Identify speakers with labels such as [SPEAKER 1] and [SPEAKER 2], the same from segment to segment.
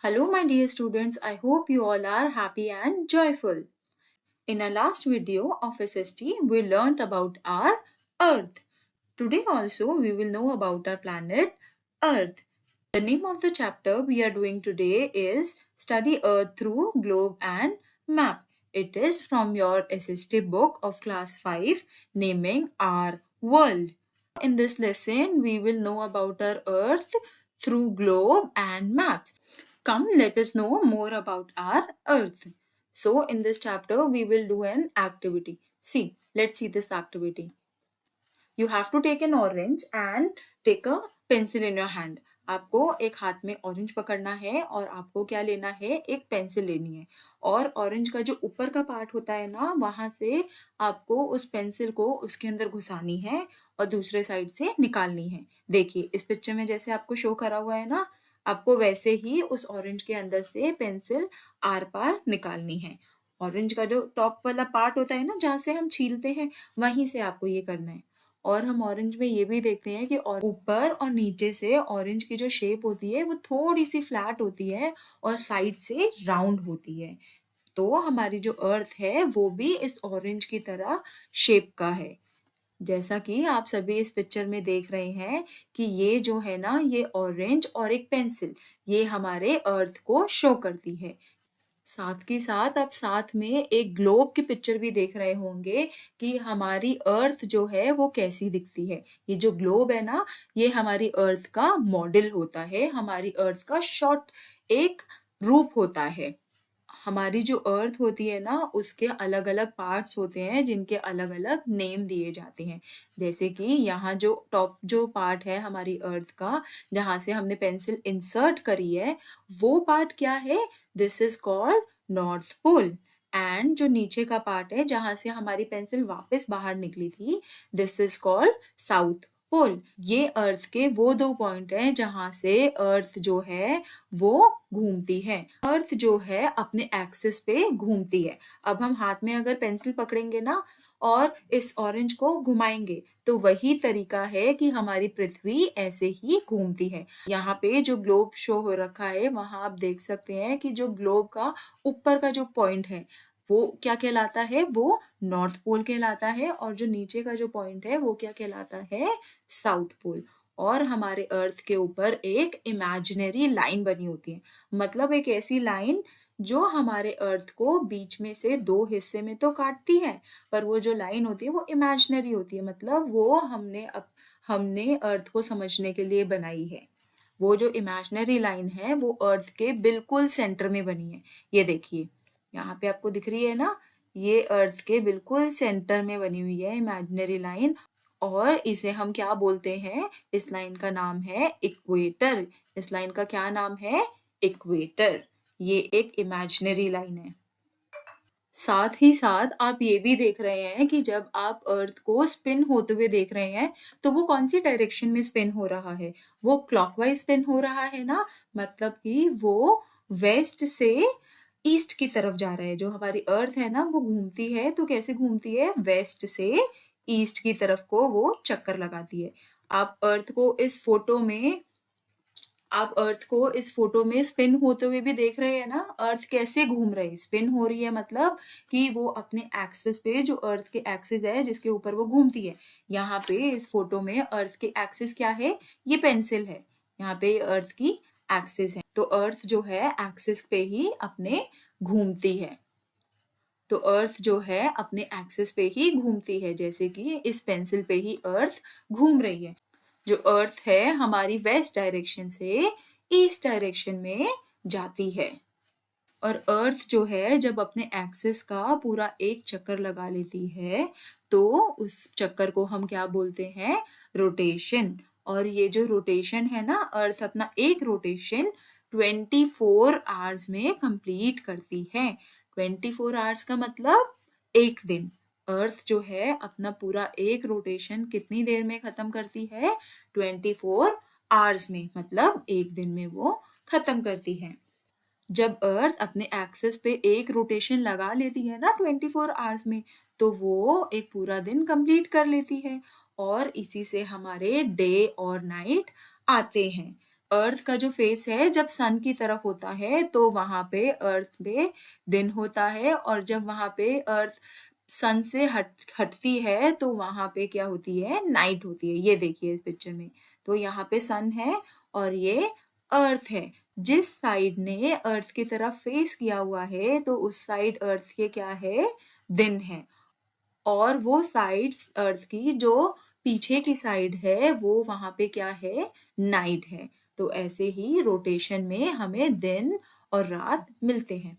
[SPEAKER 1] Hello, my dear students. I hope you all are happy and joyful. In our last video of SST, we learnt about our Earth. Today also, we will know about our planet Earth. The name of the chapter we are doing today is Study Earth Through Globe and Map. It is from your SST book of class 5 naming our world. In this lesson, we will know about our Earth through globe and maps. Come, let us know more about our Earth. So, in this chapter, we will do an activity. Let's see this activity. You have to take an orange and take a pencil in your hand. आपको एक हाथ में orange पकड़ना है और आपको क्या लेना है, एक पेंसिल लेनी है और ऑरेंज का जो ऊपर का पार्ट होता है ना, वहां से आपको उस पेंसिल को उसके अंदर घुसानी है और दूसरे साइड से निकालनी है। देखिए इस पिक्चर में जैसे आपको शो करा हुआ है ना, आपको वैसे ही उस ऑरेंज के अंदर से पेंसिल आर पार निकालनी है। ऑरेंज का जो टॉप वाला पार्ट होता है ना, जहाँ से हम छीलते हैं, वहीं से आपको ये करना है। और हम ऑरेंज में ये भी देखते हैं कि ऊपर और नीचे से ऑरेंज की जो शेप होती है वो थोड़ी सी फ्लैट होती है और साइड से राउंड होती है। तो हमारी जो अर्थ है वो भी इस ऑरेंज की तरह शेप का है। जैसा कि आप सभी इस पिक्चर में देख रहे हैं कि ये जो है ना, ये ऑरेंज और एक पेंसिल, ये हमारे अर्थ को शो करती है। साथ के साथ आप साथ में एक ग्लोब की पिक्चर भी देख रहे होंगे कि हमारी अर्थ जो है वो कैसी दिखती है। ये जो ग्लोब है ना, ये हमारी अर्थ का मॉडल होता है, हमारी अर्थ का शॉर्ट एक रूप होता है। हमारी जो अर्थ होती है ना, उसके अलग अलग पार्ट्स होते हैं जिनके अलग अलग नेम दिए जाते हैं। जैसे कि यहाँ जो टॉप जो पार्ट है हमारी अर्थ का, जहाँ से हमने पेंसिल इंसर्ट करी है, वो पार्ट क्या है? This is called North Pole. And जो नीचे का पार्ट है जहाँ से हमारी पेंसिल वापस बाहर निकली थी, this is called South Pole. ये अर्थ के वो दो पॉइंट हैं जहां से अर्थ जो है वो घूमती है। अर्थ जो है अपने एक्सिस पे घूमती है। अब हम हाथ में अगर पेंसिल पकड़ेंगे ना और इस ऑरेंज को घुमाएंगे, तो वही तरीका है कि हमारी पृथ्वी ऐसे ही घूमती है। यहाँ पे जो ग्लोब शो हो रखा है, वहां आप देख सकते हैं कि जो ग्लोब का ऊपर का जो पॉइंट है वो क्या कहलाता है? वो नॉर्थ पोल कहलाता है। और जो नीचे का जो पॉइंट है वो क्या कहलाता है? South Pole. और हमारे अर्थ के ऊपर एक इमेजिनरी लाइन बनी होती है, मतलब एक ऐसी लाइन जो हमारे अर्थ को बीच में से दो हिस्से में तो काटती है, पर वो जो लाइन होती है वो इमेजिनरी होती है, मतलब वो हमने अर्थ को समझने के लिए बनाई है। वो जो इमेजिनरी लाइन है वो अर्थ के बिल्कुल सेंटर में बनी है। ये देखिए यहाँ पे आपको दिख रही है ना, ये अर्थ के बिल्कुल सेंटर में बनी हुई है इमेजिनरी लाइन। और इसे हम क्या बोलते हैं? इस लाइन का नाम है इक्वेटर। इस लाइन का क्या नाम है? इक्वेटर। ये एक इमेजिनरी लाइन है। साथ ही साथ आप ये भी देख रहे हैं कि जब आप अर्थ को स्पिन होते हुए देख रहे हैं, तो वो कौन सी डायरेक्शन में स्पिन हो रहा है? वो क्लॉकवाइज स्पिन हो रहा है ना, मतलब कि वो वेस्ट से ईस्ट की तरफ जा रहा है। जो हमारी अर्थ है ना, वो घूमती है तो कैसे घूमती है? वेस्ट से ईस्ट की तरफ को वो चक्कर लगाती है। आप अर्थ को इस फोटो में आप अर्थ को इस फोटो में स्पिन होते हुए भी देख रहे हैं ना। अर्थ कैसे घूम रही है? स्पिन हो रही है, मतलब कि वो अपने एक्सिस पे, जो अर्थ के एक्सिस है जिसके ऊपर वो घूमती है। यहाँ पे इस फोटो में अर्थ के एक्सिस क्या है? ये पेंसिल है। यहाँ पे अर्थ की एक्सिस है, तो अर्थ जो है एक्सिस पे ही अपने घूमती है। तो अर्थ जो है अपने एक्सिस पे ही घूमती है, जैसे कि इस पेंसिल पे ही अर्थ घूम रही है। जो अर्थ है हमारी वेस्ट डायरेक्शन से ईस्ट डायरेक्शन में जाती है। और अर्थ जो है जब अपने एक्सिस का पूरा एक चक्कर लगा लेती है, तो उस चक्कर को हम क्या बोलते हैं? रोटेशन। और ये जो रोटेशन है ना, अर्थ अपना एक रोटेशन 24 आवर्स में कंप्लीट करती है। 24 आवर्स का मतलब एक दिन। अर्थ जो है अपना पूरा एक रोटेशन कितनी देर में खत्म करती है? 24 आवर्स में, मतलब एक दिन में वो खत्म करती है। जब अर्थ अपने एक्सिस पे एक रोटेशन लगा लेती है ना 24 आवर्स में, तो वो एक पूरा दिन कंप्लीट कर लेती है। और इसी से हमारे डे और नाइट आते हैं। अर्थ का जो फेस है जब सन की तरफ होता है तो वहां पे अर्थ पे दिन होता है, और जब वहां पे अर्थ सन से हटती है तो वहां पे क्या होती है, नाइट होती है। ये देखिए इस पिक्चर में, तो यहाँ पे सन है और ये अर्थ है। जिस साइड ने अर्थ की तरफ फेस किया हुआ है तो उस साइड अर्थ के क्या है, दिन है, और वो साइड्स अर्थ की जो पीछे की साइड है वो वहां पे क्या है, नाइट है। तो ऐसे ही रोटेशन में हमें दिन और रात मिलते हैं।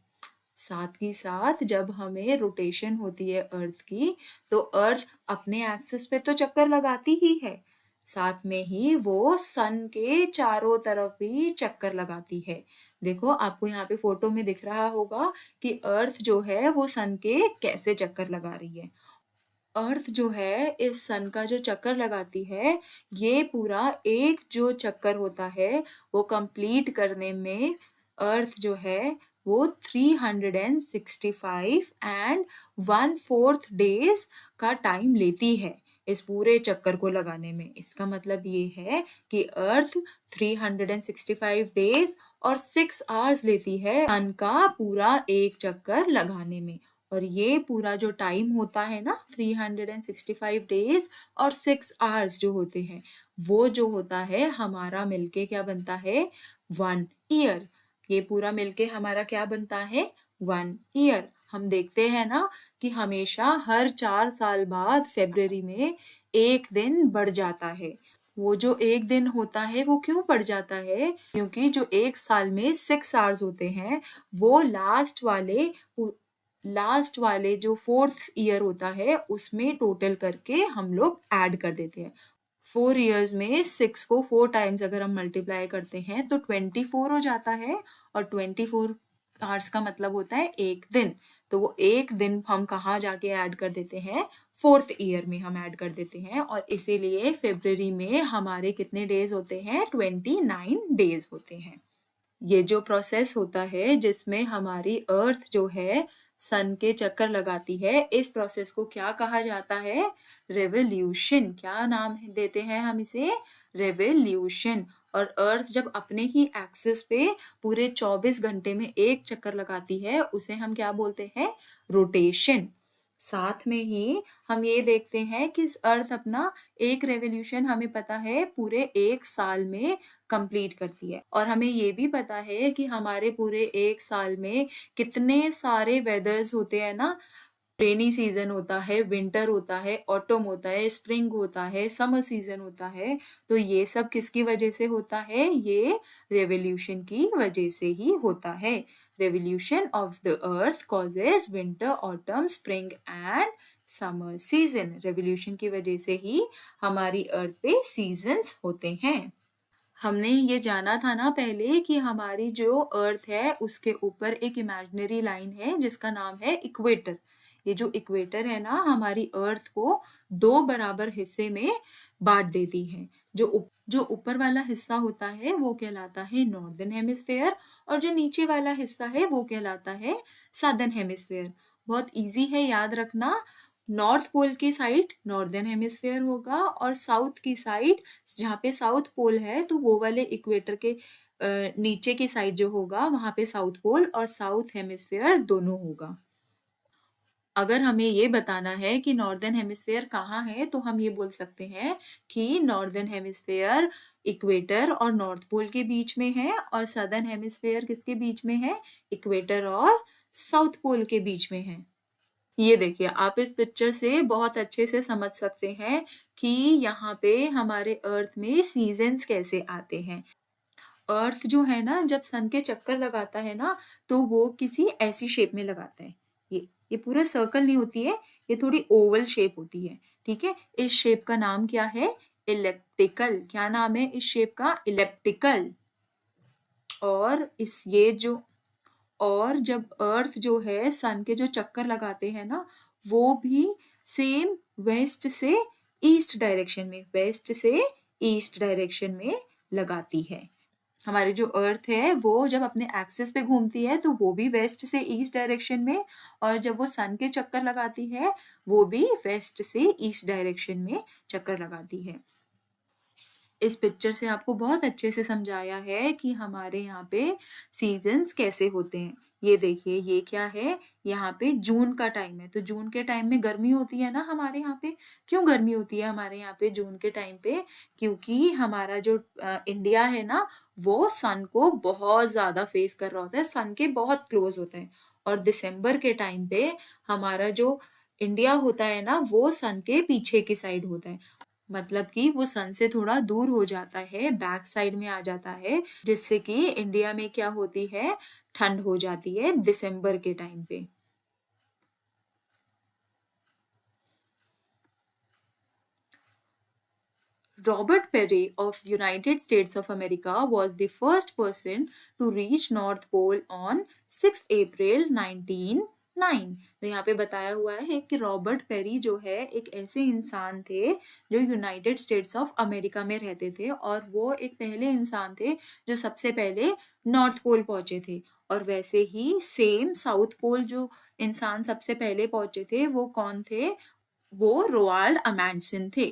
[SPEAKER 1] साथ ही साथ जब हमें रोटेशन होती है अर्थ की, तो अर्थ अपने एक्सिस पे तो चक्कर लगाती ही है, साथ में ही वो सन के चारों तरफ भी चक्कर लगाती है। देखो आपको यहाँ पे फोटो में दिख रहा होगा कि अर्थ जो है वो सन के कैसे चक्कर लगा रही है। अर्थ जो है इस सन का जो चक्कर लगाती है, ये पूरा एक जो चक्कर होता है वो कंप्लीट करने में अर्थ जो है वो 365 एंड 1/4 डेज का टाइम लेती है इस पूरे चक्कर को लगाने में। इसका मतलब ये है कि अर्थ 365 डेज और 6 आवर्स लेती है सन का पूरा एक चक्कर लगाने में। और ये पूरा जो टाइम होता है ना, 365 डेज और 6 आवर्स जो होते हैं, वो जो होता है हमारा मिलके क्या बनता है, 1 ईयर। ये पूरा मिलके हमारा क्या बनता है, 1 ईयर। हम देखते हैं ना कि हमेशा हर 4 साल बाद फरवरी में एक दिन बढ़ जाता है। वो जो एक दिन होता है वो क्यों बढ़ जाता है, क्योंकि जो एक साल में 6 आवर्स होते हैं वो लास्ट वाले जो 4th ईयर होता है उसमें टोटल करके हम लोग ऐड कर देते हैं। 4 इयर्स में 6 को 4 टाइम्स अगर हम मल्टीप्लाई करते हैं तो 24 हो जाता है, और 24 आवर्स का मतलब होता है एक दिन। तो वो एक दिन हम कहाँ जाके ऐड कर देते हैं, 4th ईयर में हम ऐड कर देते हैं, और इसीलिए फरवरी में हमारे कितने डेज होते हैं, 29 डेज होते हैं। ये जो प्रोसेस होता है जिसमें हमारी अर्थ जो है सन के चक्कर लगाती है, इस प्रोसेस को क्या कहा जाता है, रेवोल्यूशन। क्या नाम देते हैं हम इसे, रेवोल्यूशन। और अर्थ जब अपने ही एक्सिस पे पूरे 24 घंटे में एक चक्कर लगाती है उसे हम क्या बोलते हैं, रोटेशन। साथ में ही हम ये देखते हैं कि अर्थ अपना एक रेवोल्यूशन हमें पता है पूरे एक साल में कंप्लीट करती है, और हमें ये भी पता है कि हमारे पूरे एक साल में कितने सारे वेदर्स होते हैं ना। रेनी सीजन होता है, विंटर होता है, ऑटम होता है, स्प्रिंग होता है, समर सीजन होता है। तो ये सब किसकी वजह से होता है, ये रेवोल्यूशन की वजह से ही होता है। Revolution of the earth causes winter, autumn, spring and summer season. Revolution की वजह से ही हमारी अर्थ पे सीजन्स होते हैं। हमने ये जाना था ना पहले कि हमारी जो अर्थ है उसके ऊपर एक इमेजिनरी लाइन है जिसका नाम है इक्वेटर। ये जो इक्वेटर है ना हमारी अर्थ को 2 बराबर हिस्से में बांट देती है। जो ऊपर वाला हिस्सा होता है वो कहलाता है नॉर्दर्न हेमिस्फेयर, और जो नीचे वाला हिस्सा है वो कहलाता है सादर्न हेमिस्फेयर। बहुत इजी है याद रखना। नॉर्थ पोल की साइड नॉर्दर्न हेमिस्फेयर होगा, और साउथ की साइड, जहाँ पे साउथ पोल है तो वो वाले इक्वेटर के नीचे की साइड जो होगा वहां पे साउथ पोल और साउथ हेमिस्फेयर दोनों होगा। अगर हमें ये बताना है कि नॉर्दर्न हेमिस्फेयर कहाँ है तो हम ये बोल सकते हैं कि नॉर्दर्न हेमिस्फेयर इक्वेटर और नॉर्थ पोल के बीच में है, और सदर्न हेमिस्फेयर किसके बीच में है, इक्वेटर और साउथ पोल के बीच में है। ये देखिए आप इस पिक्चर से बहुत अच्छे से समझ सकते हैं कि यहाँ पे हमारे अर्थ में सीजन्स कैसे आते हैं। अर्थ जो है ना जब सन के चक्कर लगाता है ना तो वो किसी ऐसी शेप में लगाता है। ये पूरा सर्कल नहीं होती है, ये थोड़ी ओवल शेप होती है। ठीक है, इस शेप का नाम क्या है, इलेप्टिकल। क्या नाम है इस शेप का, इलेप्टिकल। और इस ये जो और जब अर्थ जो है सन के जो चक्कर लगाते हैं ना वो भी सेम वेस्ट से ईस्ट डायरेक्शन में लगाती है। हमारी जो अर्थ है वो जब अपने एक्सिस पे घूमती है तो वो भी वेस्ट से ईस्ट डायरेक्शन में, और जब वो सन के चक्कर लगाती है वो भी वेस्ट से ईस्ट डायरेक्शन में चक्कर लगाती है। इस पिक्चर से आपको बहुत अच्छे से समझाया है कि हमारे यहाँ पे सीजन्स कैसे होते हैं। ये देखिए, ये क्या है, यहाँ पे जून का टाइम है, तो जून के टाइम में गर्मी होती है ना हमारे यहाँ पे। क्यों गर्मी होती है हमारे यहाँ पे जून के टाइम पे? क्योंकि हमारा जो इंडिया है ना, वो सन को बहुत ज्यादा फेस कर रहा होता है, सन के बहुत क्लोज होता है। और दिसंबर के टाइम पे हमारा जो इंडिया होता है ना, वो सन के पीछे की साइड होता है। मतलब कि वो सन से थोड़ा दूर हो जाता है, बैक साइड में आ जाता है, जिससे कि इंडिया में क्या होती है, ठंड हो जाती है दिसंबर के टाइम पे। Robert Perry of the United States of America was the first person to reach North Pole on 6 April 1909। तो यहाँ पे बताया हुआ है कि रॉबर्ट पेरी जो है एक ऐसे इंसान थे जो यूनाइटेड स्टेट्स ऑफ अमेरिका में रहते थे, और वो एक पहले इंसान थे जो सबसे पहले नॉर्थ पोल पहुंचे थे। और वैसे ही सेम साउथ पोल जो इंसान सबसे पहले पहुंचे थे, वो कौन थे? वो रोवाल्ड अमेंडसन थे।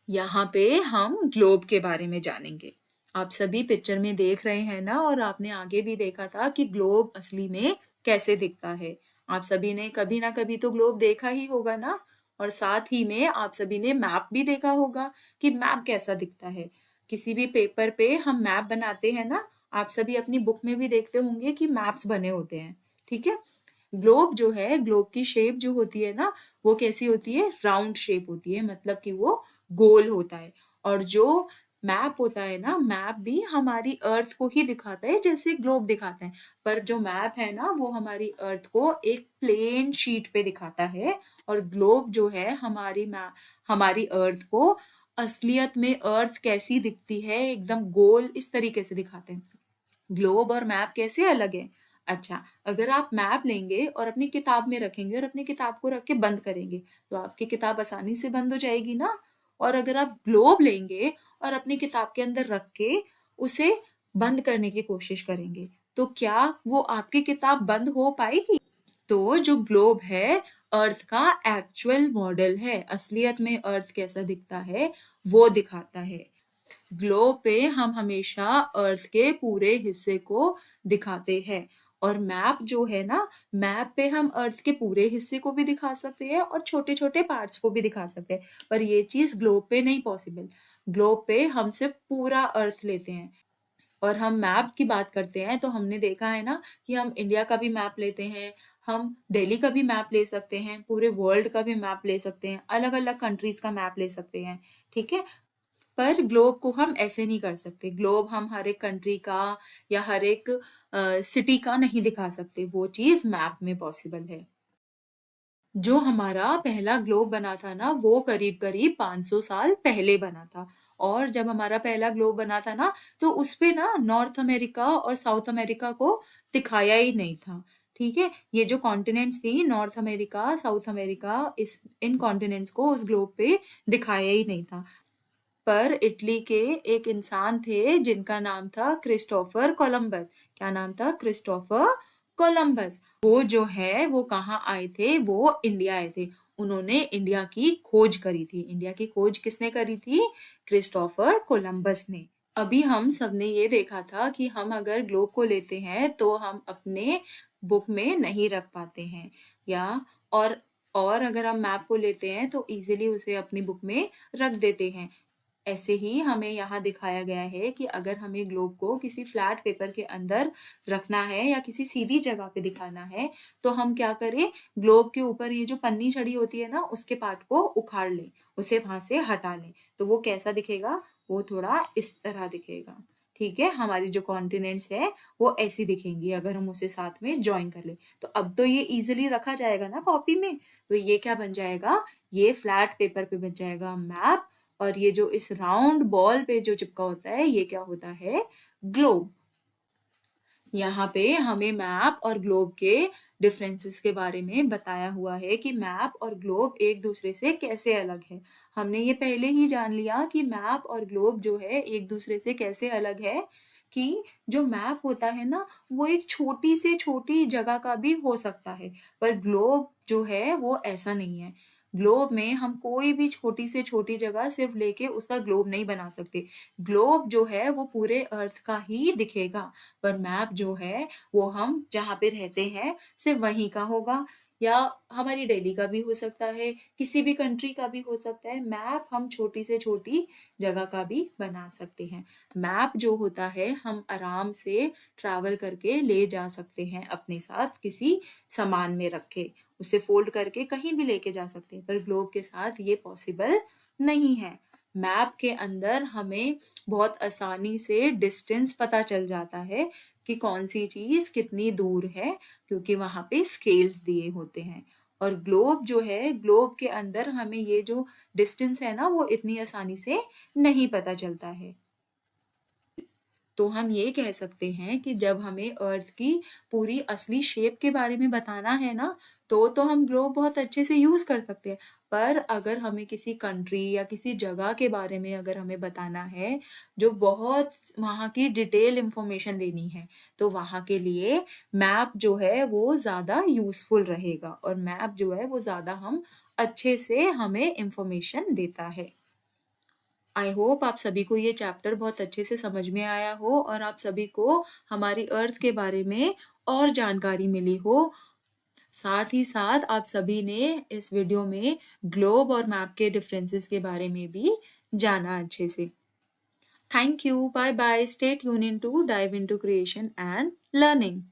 [SPEAKER 1] यहाँ पे हम ग्लोब के बारे में जानेंगे। आप सभी पिक्चर में देख रहे हैं ना, और आपने आगे भी देखा था कि ग्लोब असली में कैसे दिखता है। आप सभी ने कभी ना कभी तो ग्लोब देखा ही होगा ना, और साथ ही में आप सभी ने मैप भी देखा होगा कि मैप कैसा दिखता है। किसी भी पेपर पे हम मैप बनाते हैं ना, आप सभी अपनी बुक में भी देखते होंगे कि मैप्स बने होते हैं। ठीक है। ग्लोब जो है, ग्लोब की शेप जो होती है ना, वो कैसी होती है? राउंड शेप होती है, मतलब कि वो गोल होता है। और जो मैप होता है ना, मैप भी हमारी अर्थ को ही दिखाता है जैसे ग्लोब दिखाता है। पर जो मैप है ना, वो हमारी अर्थ को एक प्लेन शीट पे दिखाता है। और ग्लोब जो है हमारी अर्थ को असलियत में अर्थ कैसी दिखती है, एकदम गोल इस तरीके से दिखाते हैं। ग्लोब और मैप कैसे अलग है? अच्छा, अगर आप मैप लेंगे और अपनी किताब में रखेंगे और अपनी किताब को रख के बंद करेंगे, तो आपकी किताब आसानी से बंद हो जाएगी ना। और अगर आप ग्लोब लेंगे और अपनी किताब के अंदर रख के उसे बंद करने की कोशिश करेंगे, तो क्या वो आपकी किताब बंद हो पाएगी? तो जो ग्लोब है, अर्थ का एक्चुअल मॉडल है, असलियत में अर्थ कैसा दिखता है वो दिखाता है। ग्लोब पे हम हमेशा अर्थ के पूरे हिस्से को दिखाते हैं। और मैप जो है ना, मैप पे हम अर्थ के पूरे हिस्से को भी दिखा सकते हैं और छोटे छोटे पार्ट्स को भी दिखा सकते हैं, पर ये चीज ग्लोब पे नहीं पॉसिबल। ग्लोब पे हम सिर्फ पूरा अर्थ लेते हैं। और हम मैप की बात करते हैं तो हमने देखा है ना कि हम इंडिया का भी मैप लेते हैं, हम दिल्ली का भी मैप ले सकते हैं, पूरे वर्ल्ड का भी मैप ले सकते हैं, अलग अलग कंट्रीज का मैप ले सकते हैं। ठीक है। पर ग्लोब को हम ऐसे नहीं कर सकते। ग्लोब हम हर एक कंट्री का या हर एक सिटी का नहीं दिखा सकते, वो चीज मैप में पॉसिबल है। जो हमारा पहला ग्लोब बना था ना, वो करीब करीब 500 साल पहले बना था। और जब हमारा पहला ग्लोब बना था ना, तो उस पे ना नॉर्थ अमेरिका और साउथ अमेरिका को दिखाया ही नहीं था। ठीक है। ये जो कॉन्टिनेंट्स थी, नॉर्थ अमेरिका, साउथ अमेरिका, इस इन कॉन्टिनेंट्स को उस ग्लोब पे दिखाया ही नहीं था। पर इटली के एक इंसान थे जिनका नाम था क्रिस्टोफर कोलंबस। क्या नाम था? Christopher Columbus. वो जो है वो कहाँ आए थे? वो इंडिया आए थे। उन्होंने इंडिया की खोज करी थी। इंडिया की खोज किसने करी थी? क्रिस्टोफर कोलंबस ने। अभी हम सबने ये देखा था कि हम अगर ग्लोब को लेते हैं तो हम अपने बुक में नहीं रख पाते हैं, या और और अगर हम मैप को लेते हैं तो इजीली उसे अपनी बुक में रख देते हैं। ऐसे ही हमें यहाँ दिखाया गया है कि अगर हमें ग्लोब को किसी फ्लैट पेपर के अंदर रखना है या किसी सीधी जगह पे दिखाना है, तो हम क्या करें? ग्लोब के ऊपर ये जो पन्नी चढ़ी होती है ना, उसके पार्ट को उखाड़ लें, उसे वहां से हटा लें, तो वो कैसा दिखेगा? वो थोड़ा इस तरह दिखेगा। ठीक है। हमारी जो कॉन्टिनेंट्स है वो ऐसी दिखेंगी अगर हम उसे साथ में ज्वाइन कर ले। तो अब तो ये इजिली रखा जाएगा ना कॉपी में। तो ये क्या बन जाएगा? ये फ्लैट पेपर पे बन जाएगा मैप। और ये जो इस राउंड बॉल पे जो चिपका होता है, ये क्या होता है? ग्लोब। यहाँ पे हमें मैप और ग्लोब के डिफरेंसेस के बारे में बताया हुआ है कि मैप और ग्लोब एक दूसरे से कैसे अलग है। हमने ये पहले ही जान लिया कि मैप और ग्लोब जो है एक दूसरे से कैसे अलग है, कि जो मैप होता है ना, वो एक छोटी से छोटी जगह का भी हो सकता है, पर ग्लोब जो है वो ऐसा नहीं है। ग्लोब में हम कोई भी छोटी से छोटी जगह सिर्फ लेके उसका ग्लोब नहीं बना सकते। ग्लोब जो है वो पूरे अर्थ का ही दिखेगा, पर मैप जो है वो हम जहाँ पे रहते हैं सिर्फ वहीं का होगा, या हमारी दिल्ली का भी हो सकता है, किसी भी कंट्री का भी हो सकता है। मैप हम छोटी से छोटी जगह का भी बना सकते हैं। मैप जो होता है हम आराम से ट्रैवल करके ले जा सकते हैं अपने साथ, किसी सामान में रख के उसे फोल्ड करके कहीं भी लेके जा सकते हैं, पर ग्लोब के साथ ये पॉसिबल नहीं है। मैप के अंदर हमें बहुत आसानी से डिस्टेंस पता चल जाता है कि कौन सी चीज कितनी दूर है, क्योंकि वहां पे स्केल्स दिए होते हैं। और ग्लोब जो है, ग्लोब के अंदर हमें ये जो डिस्टेंस है ना, वो इतनी आसानी से नहीं पता चलता है। तो हम ये कह सकते हैं कि जब हमें अर्थ की पूरी असली शेप के बारे में बताना है ना, तो हम ग्लोब बहुत अच्छे से यूज कर सकते हैं। पर अगर हमें किसी कंट्री या किसी जगह के बारे में अगर हमें बताना है, जो बहुत वहाँ की डिटेल इंफॉर्मेशन देनी है, तो वहाँ के लिए मैप जो है वो ज़्यादा यूजफुल रहेगा, और मैप जो है वो ज़्यादा हम अच्छे से हमें इंफॉर्मेशन देता है। आई होप आप सभी को ये चैप्टर बहुत अच्छे से समझ में आया हो, और आप सभी को हमारी अर्थ के बारे में और जानकारी मिली हो। साथ ही साथ आप सभी ने इस वीडियो में ग्लोब और मैप के डिफरेंसेस के बारे में भी जाना अच्छे से। Thank you, bye bye, stay tune in to dive into creation and learning.